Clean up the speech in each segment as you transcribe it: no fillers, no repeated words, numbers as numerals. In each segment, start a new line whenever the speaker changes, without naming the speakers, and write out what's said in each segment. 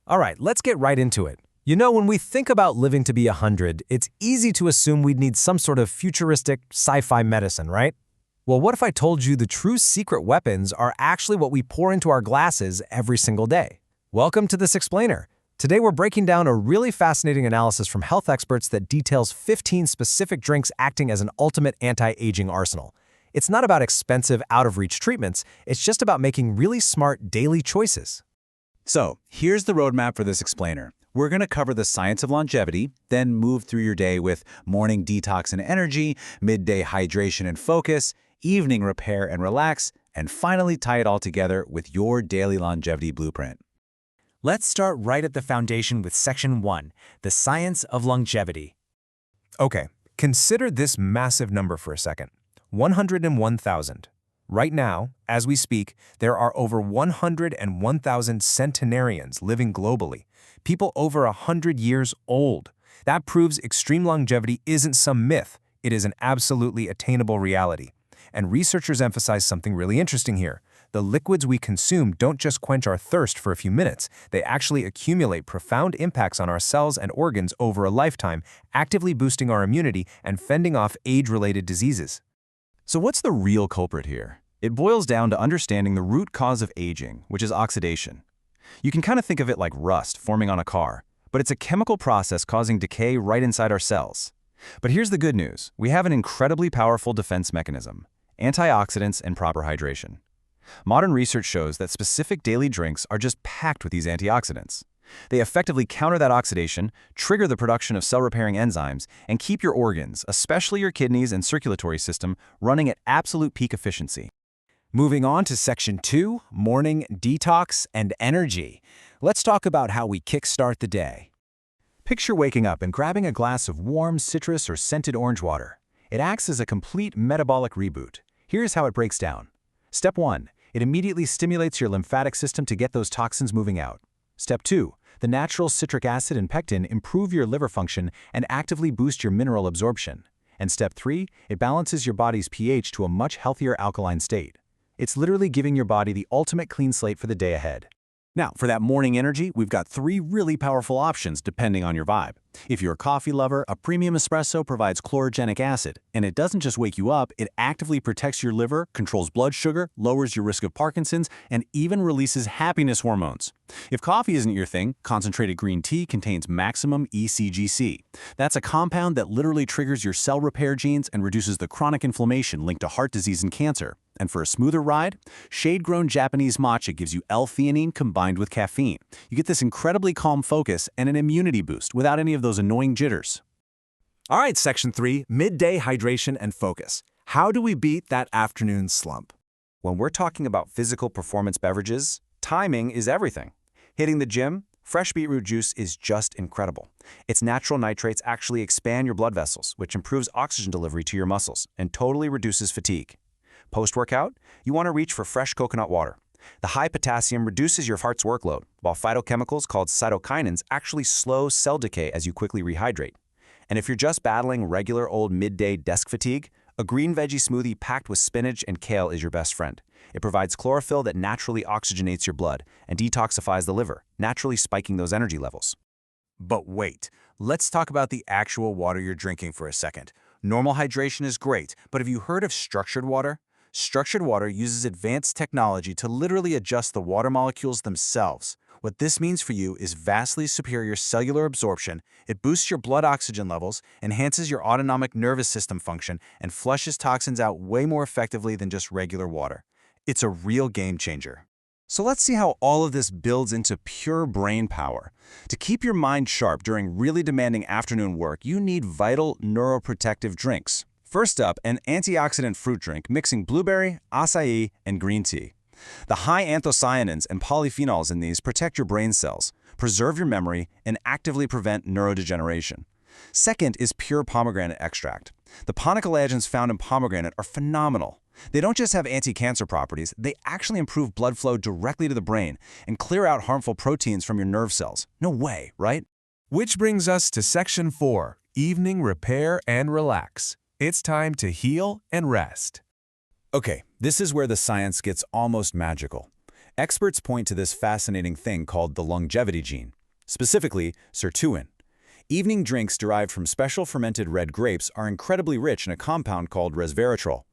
All right, let's get right into it. You know, when we think about living to be 100, it's easy to assume we'd need some sort of futuristic sci-fi medicine, right? Well, what if I told you the true secret weapons are actually what we pour into our glasses every single day? Welcome to This Explainer. Today we're breaking down a really fascinating analysis from health experts that details 15 specific drinks acting as an ultimate anti-aging arsenal. It's not about expensive, out-of-reach treatments, it's just about making really smart daily choices.
So, here's the roadmap for This Explainer. We're going to cover the science of longevity, then move through your day with morning detox and energy, midday hydration and focus, evening repair and relax, and finally tie it all together with your daily longevity blueprint.
Let's start right at the foundation with Section 1, the science of longevity.
Okay, consider this massive number for a second. 101,000. Right now, as we speak, there are over 101,000 centenarians living globally, people over 100 years old. That proves extreme longevity isn't some myth, it is an absolutely attainable reality. And researchers emphasize something really interesting here. The liquids we consume don't just quench our thirst for a few minutes, they actually accumulate profound impacts on our cells and organs over a lifetime, actively boosting our immunity and fending off age-related diseases.
So what's the real culprit here? It boils down to understanding the root cause of aging, which is oxidation. You can kind of think of it like rust forming on a car, but it's a chemical process causing decay right inside our cells. But here's the good news. We have an incredibly powerful defense mechanism: antioxidants and proper hydration. Modern research shows that specific daily drinks are just packed with these antioxidants. They effectively counter that oxidation, trigger the production of cell-repairing enzymes, and keep your organs, especially your kidneys and circulatory system, running at absolute peak efficiency.
Moving on to Section 2, morning detox and energy. Let's talk about how we kickstart the day.
Picture waking up and grabbing a glass of warm citrus or scented orange water. It acts as a complete metabolic reboot. Here's how it breaks down. Step 1. It immediately stimulates your lymphatic system to get those toxins moving out. Step 2. The natural citric acid and pectin improve your liver function and actively boost your mineral absorption. And Step 3. It balances your body's pH to a much healthier alkaline state. It's literally giving your body the ultimate clean slate for the day ahead. Now, for that morning energy, we've got 3 really powerful options depending on your vibe. If you're a coffee lover, a premium espresso provides chlorogenic acid, and it doesn't just wake you up, it actively protects your liver, controls blood sugar, lowers your risk of Parkinson's, and even releases happiness hormones. If coffee isn't your thing, concentrated green tea contains maximum ECGC. That's a compound that literally triggers your cell repair genes and reduces the chronic inflammation linked to heart disease and cancer. And for a smoother ride, shade-grown Japanese matcha gives you L-theanine combined with caffeine. You get this incredibly calm focus and an immunity boost without any of those annoying jitters.
All right, Section 3, midday hydration and focus. How do we beat that afternoon slump? When we're talking about physical performance beverages, timing is everything. Hitting the gym, fresh beetroot juice is just incredible. Its natural nitrates actually expand your blood vessels, which improves oxygen delivery to your muscles and totally reduces fatigue. Post-workout, you want to reach for fresh coconut water. The high potassium reduces your heart's workload, while phytochemicals called cytokinins actually slow cell decay as you quickly rehydrate. And if you're just battling regular old midday desk fatigue, a green veggie smoothie packed with spinach and kale is your best friend. It provides chlorophyll that naturally oxygenates your blood and detoxifies the liver, naturally spiking those energy levels.
But wait, let's talk about the actual water you're drinking for a second. Normal hydration is great, but have you heard of structured water? Structured water uses advanced technology to literally adjust the water molecules themselves. What this means for you is vastly superior cellular absorption. It boosts your blood oxygen levels, enhances your autonomic nervous system function, and flushes toxins out way more effectively than just regular water. It's a real game changer.
So let's see how all of this builds into pure brain power. To keep your mind sharp during really demanding afternoon work, you need vital neuroprotective drinks. First up, an antioxidant fruit drink mixing blueberry, acai, and green tea. The high anthocyanins and polyphenols in these protect your brain cells, preserve your memory, and actively prevent neurodegeneration. Second is pure pomegranate extract. The botanical agents found in pomegranate are phenomenal. They don't just have anti-cancer properties, they actually improve blood flow directly to the brain and clear out harmful proteins from your nerve cells. No way, right?
Which brings us to Section 4, evening repair and relax. It's time to heal and rest.
Okay, this is where the science gets almost magical.
Experts point to this fascinating thing called the longevity gene, specifically sirtuin. Evening drinks derived from special fermented red grapes are incredibly rich in a compound called resveratrol.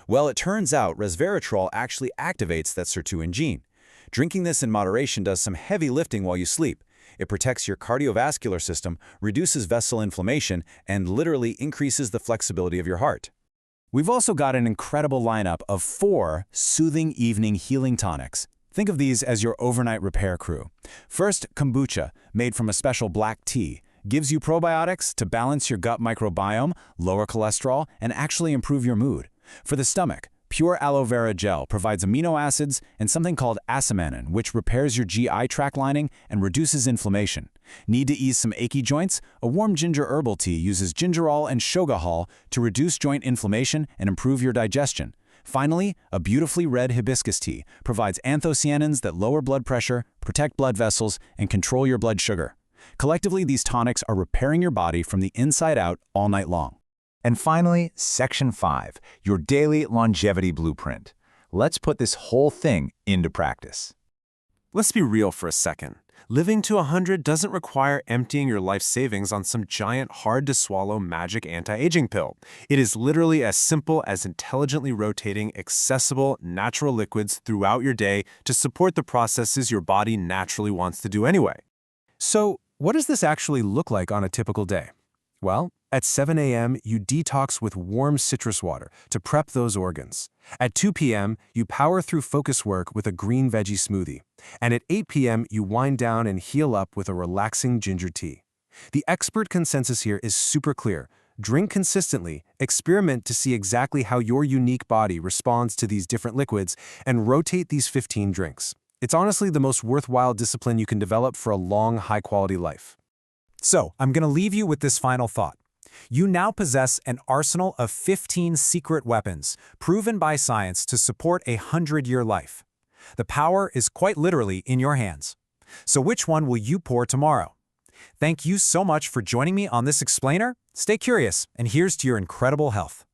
Well, it turns out resveratrol actually activates that sirtuin gene. Drinking this in moderation does some heavy lifting while you sleep. It protects your cardiovascular system, reduces vessel inflammation, and literally increases the flexibility of your heart.
We've also got an incredible lineup of 4 soothing evening healing tonics. Think of these as your overnight repair crew. First, kombucha, made from a special black tea, gives you probiotics to balance your gut microbiome, lower cholesterol, and actually improve your mood. For the stomach, pure aloe vera gel provides amino acids and something called asamanin, which repairs your GI tract lining and reduces inflammation. Need to ease some achy joints? A warm ginger herbal tea uses gingerol and shogahol to reduce joint inflammation and improve your digestion. Finally, a beautifully red hibiscus tea provides anthocyanins that lower blood pressure, protect blood vessels, and control your blood sugar. Collectively, these tonics are repairing your body from the inside out all night long.
And finally, Section 5, your daily longevity blueprint. Let's put this whole thing into practice.
Let's be real for a second. Living to 100 doesn't require emptying your life savings on some giant, hard-to-swallow magic anti-aging pill. It is literally as simple as intelligently rotating accessible, natural liquids throughout your day to support the processes your body naturally wants to do anyway. So, what does this actually look like on a typical day? Well, at 7 a.m., you detox with warm citrus water to prep those organs. At 2 p.m., you power through focus work with a green veggie smoothie. And at 8 p.m., you wind down and heal up with a relaxing ginger tea. The expert consensus here is super clear. Drink consistently, experiment to see exactly how your unique body responds to these different liquids, and rotate these 15 drinks. It's honestly the most worthwhile discipline you can develop for a long, high-quality life.
So, I'm going to leave you with this final thought. You now possess an arsenal of 15 secret weapons, proven by science to support a 100-year life. The power is quite literally in your hands. So which one will you pour tomorrow? Thank you so much for joining me on this explainer. Stay curious, and here's to your incredible health.